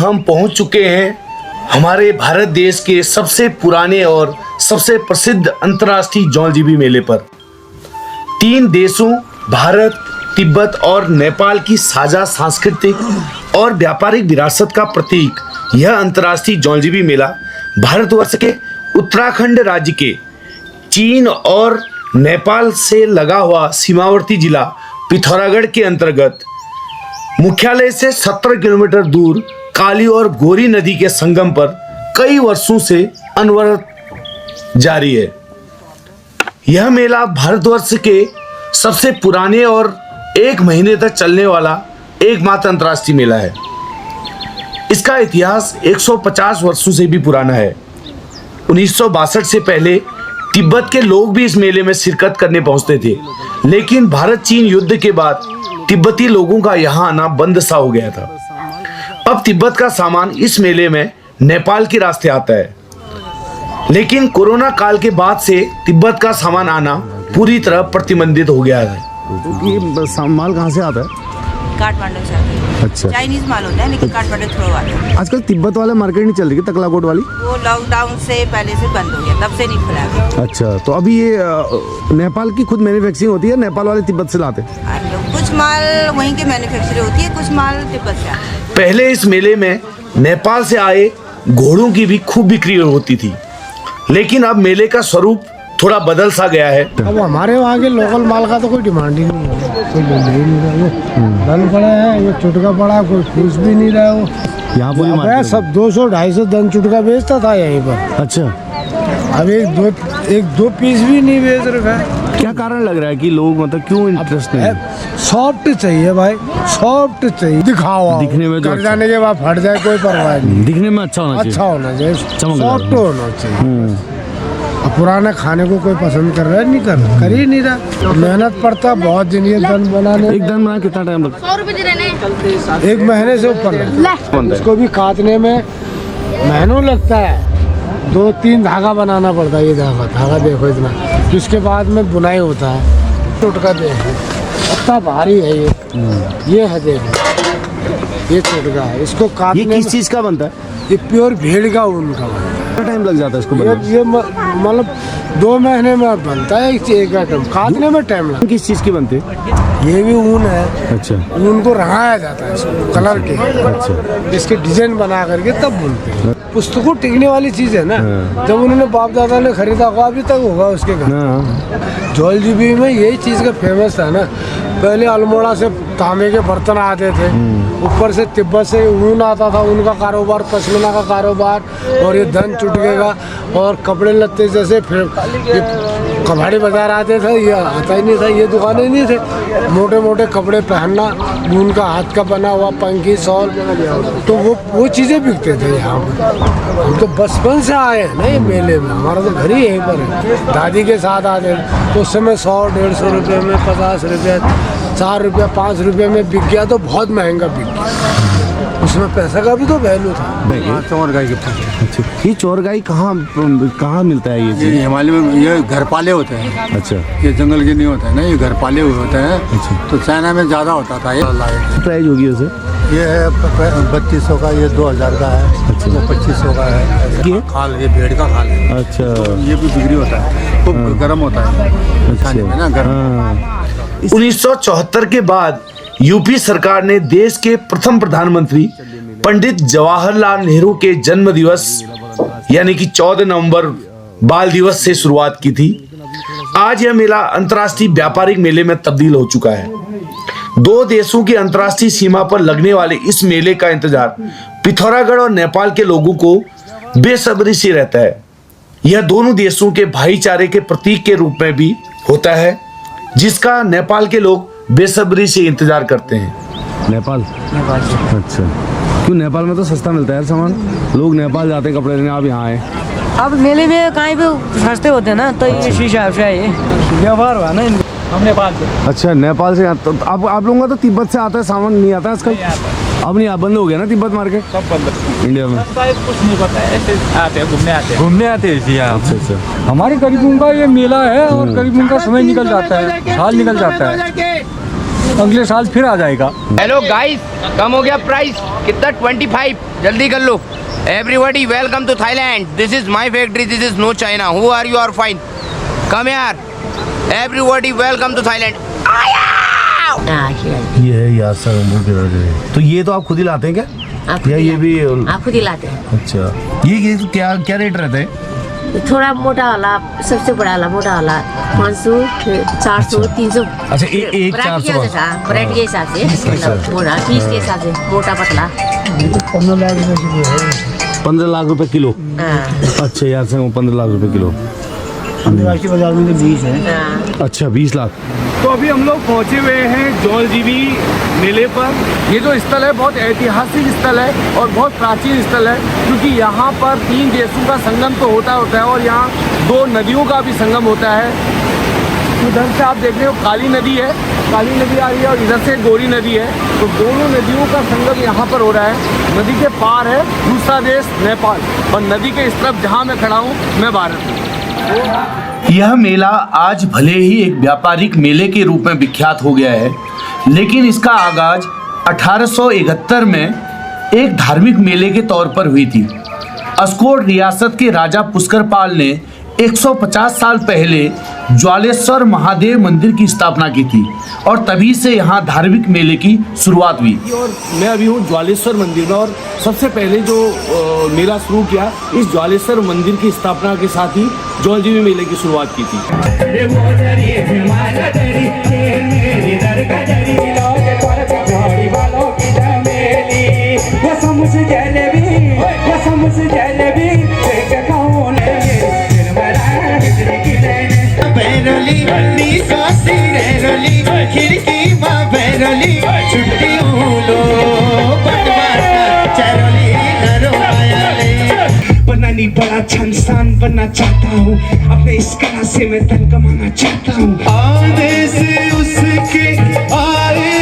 हम पहुंच चुके हैं हमारे भारत देश के सबसे पुराने और सबसे प्रसिद्ध अंतर्राष्ट्रीय जौलजीबी मेले पर। 3 देशों भारत, तिब्बत और नेपाल की साझा सांस्कृतिक और व्यापारिक विरासत का प्रतीक यह अंतर्राष्ट्रीय जौलजीबी मेला भारतवर्ष के उत्तराखंड राज्य के चीन और नेपाल से लगा हुआ सीमावर्ती जिला पिथौरागढ़ के अंतर्गत मुख्यालय से 17 किलोमीटर दूर काली और गोरी नदी के संगम पर कई वर्षों से अनवरत जारी है। यह मेला भारतवर्ष के सबसे पुराने और 1 महीने तक चलने वाला एकमात्र अंतर्राष्ट्रीय मेला है। इसका इतिहास 150 वर्षों से भी पुराना है। 1962 से पहले तिब्बत के लोग भी इस मेले में शिरकत करने पहुंचते थे, लेकिन भारत चीन युद्ध के बाद तिब्बती लोगों का यहाँ आना बंद सा हो गया था। अब तिब्बत का सामान इस मेले में नेपाल के रास्ते आता है, लेकिन कोरोना काल के बाद से तिब्बत का सामान आना पूरी तरह प्रतिबंधित हो गया है। ये माल कहाँ से आता है? काठमांडू से आती है। अच्छा, चाइनीज माल होता है, लेकिन काठमांडू थ्रू आता है। आजकल तिब्बत वाले मार्केट नहीं चल रही, तकलाकोट वाली? वो लॉकडाउन से पहले से बंद हो गया, तब से नहीं खुला है। अच्छा, तो अभी ये नेपाल की खुद मैन्युफैक्चरिंग होती है, नेपाल वाले तिब्बत से लाते हैं? कुछ माल वहीं के मैन्युफैक्चर होती है, कुछ माल तिब्बत से आता है। पहले इस मेले में नेपाल से आए घोड़ों की भी खूब बिक्री होती थी, लेकिन अब मेले का स्वरूप थोड़ा बदल सा गया है। अब हमारे वहाँ के लोकल माल का तो कोई डिमांड ही नहीं है, कोई ले ही नहीं रहा। वो धन पड़ा है, ये चुटका पड़ा, कोई पूछ भी नहीं रहा। वो यहाँ पूरी अब मार्केट सब 200-250 धन चुटका बेचता था यहीं पर। अच्छा, अब एक दो पीस भी नहीं बेच रखा है। क्या कारण लग रहा है कि लोग मतलब क्यों इंटरेस्ट नहीं है? सॉफ्ट चाहिए भाई, सॉफ्ट चाहिए, दिखावा दिखने में जो कर अच्छा। जाने के बाद फट जाए कोई परवाह नहीं, दिखने में अच्छा होना चाहिए। अच्छा होना चाहिए, चमकदार। सॉफ्ट होना चाहिए। अब पुराना खाने को कोई पसंद कर रहा है? नहीं कर ही नहीं रहा। मेहनत पड़ता बहुत दिन ये धन बनाने। एक धन बना कितना टाइम लगता 100 रुपए दे रहे हैं। 1 महीने से ऊपर लगता है। इसको भी काटने में महीनों लगता है। 2-3 धागा बनाना पड़ता है। ये धागा देखो इतना, इसके बाद में बुनाई होता है। टुटका देखो इतना भारी है ये है, देखो ये टुटका है। इसको ये काटने किस में चीज का बनता है? ये प्योर भेड़ का ऊन का बनता है। कितना टाइम लग जाता है इसको बनाने में? ये मतलब 2 महीने में अब बनता है एक आइटम। काटने में टाइम लगता किस चीज की बनती है? है। ये भी ऊन है। अच्छा, ऊन को रंगाया जाता है इसको कलर के। अच्छा, इसके डिजाइन बना करके तब बुनते हैं। पुस्तकों टिकने वाली चीज है ना। जब उन्होंने बाप दादा ने खरीदा होगा, अभी तक होगा उसके घर। हाँ, जौलजीबी में यही चीज का फेमस था ना। पहले अल्मोड़ा से तांबे के बर्तन आते थे, ऊपर से तिब्बत से ऊन आता था, उनका कारोबार, पश्मीना का कारोबार, और ये धन चुटके का, और कपड़े लत्ते जैसे फिर ये कबाड़ी बाजार आते थे, ये आता ही नहीं था, ये दुकानें नहीं थे। मोटे मोटे कपड़े पहनना, ऊन का हाथ का बना हुआ पंखी, शॉल, तो वो चीज़ें बिकते थे यहाँ पर। हम तो बचपन से आए हैं ना ये मेले में, हमारा तो घर ही यहीं पर है। दादी के साथ आते थे, तो उस समय 100-150 रुपये में, 50 रुपये, 4 रुपये, 5 रुपये में बिक गया तो बहुत महंगा बिक गया। उसमें पैसा का भी तो वैल्यू था। चौर गाय के पास। अच्छा, ये चोर गाय कहाँ मिलता है ये ये चीज? हिमालय में ये घर पाले होते हैं। अच्छा, ये जंगल के नहीं होते हैं ना, ये घर पाले हुए होते हैं। अच्छा। तो चाइना में ज़्यादा होता था ये। प्राइस होगी उसे? ये है 3200 का, ये 2000 का है। अच्छा। वो 2500 का है। ये? खाल, ये भेड़ का खाल है। अच्छा, ये भी बिक्री होता है, खूब गर्म होता है खाने में ना, गर्म। हाँ, 1974 के बाद यूपी सरकार ने देश के प्रथम प्रधानमंत्री पंडित जवाहरलाल नेहरू के जन्म दिवस यानी कि 14 नवंबर बाल दिवस से शुरुआत की थी। आज यह मेला अंतर्राष्ट्रीय व्यापारिक मेले में तब्दील हो चुका है। 2 देशों की अंतर्राष्ट्रीय सीमा पर लगने वाले इस मेले का इंतजार पिथौरागढ़ और नेपाल के लोगों को बेसब्री से रहता है। यह दोनों देशों के भाईचारे के प्रतीक के रूप में भी होता है, जिसका नेपाल के लोग बेसब्री से इंतजार करते हैं। नेपाल से। अच्छा, क्यों? नेपाल में तो सस्ता मिलता है सामान, लोग नेपाल जाते हैं कपड़े लेने, आप यहाँ आए? अब मेले में कहीं भी सस्ते होते हैं ना, तो ये शीशा है, ये व्यवहार हुआ ना। हम नेपाल से। अच्छा, नेपाल से। तो आप लोगों का तो तिब्बत से आता है सामान, नहीं आता आजकल? अब नहीं, बंद हो गया ना तिब्बत मार्केट? सब बंद इंडिया में कुछ नहीं पता है, ऐसे आते हैं घूमने आते हैं इसी यहाँ। अच्छा अच्छा, हमारे करीबों का ये मेला है और करीबों का समय निकल जाता है, साल निकल जाता है। अगले साल फिर आ जाएगा। हेलो गाइस, कम हो गया प्राइस कितना 25, जल्दी कर लो। Everybody welcome to Thailand, this is my factory, this is no China, who are you are fine, come यार, एवरीबॉडी वेलकम टू थाईलैंड। ये है यार सर। तो ये तो आप खुद ही लाते हैं क्या, या ये भी आप खुद ही लाते हैं? अच्छा, ये तो क्या क्या रेट रहता है? थोड़ा मोटा वाला, सबसे बड़ा वाला मोटा वाला 500, 400, 300। अच्छा, एक 400 वैरायटी के हिसाब से, मतलब मोटा पीस के हिसाब से, मोटा पतला। 15 लाख रुपए किलो। हाँ। अच्छा यार से 15 लाख रुपए किलो। अंतर्राष्ट्रीय बाजार में तो 20 है। हाँ। अच्छा 20 लाख। तो अभी हम लोग पहुंचे हुए हैं जौलजीबी मेले पर। ये जो स्थल है बहुत ऐतिहासिक स्थल है और बहुत प्राचीन स्थल है, क्योंकि यहाँ पर 3 देशों का संगम तो होता है और यहाँ 2 नदियों का भी संगम होता है। उधर से आप देख रहे हो काली नदी है, काली नदी आ रही है, और इधर से गोरी नदी है। तो दोनों नदियों का संगम यहाँ पर हो रहा है। नदी के पार है दूसरा देश नेपाल, और नदी के इस तरफ जहाँ मैं खड़ा हूँ मैं भारत हूँ। यह मेला आज भले ही एक व्यापारिक मेले के रूप में विख्यात हो गया है, लेकिन इसका आगाज 1871 में एक धार्मिक मेले के तौर पर हुई थी। अस्कोट रियासत के राजा पुष्करपाल ने 150 साल पहले ज्वालेश्वर महादेव मंदिर की स्थापना की थी और तभी से यहाँ धार्मिक मेले की शुरुआत हुई। और मैं अभी हूँ ज्वालेश्वर मंदिर में, और सबसे पहले जो मेला शुरू किया इस ज्वालेश्वर मंदिर की स्थापना के साथ ही जौलजीबी मेले की शुरुआत की थी। बनानी बड़ा अच्छा इंसान बनना चाहता हूँ, अपने इस कला से मैं धन कमाना चाहता हूँ। आने से उसके आए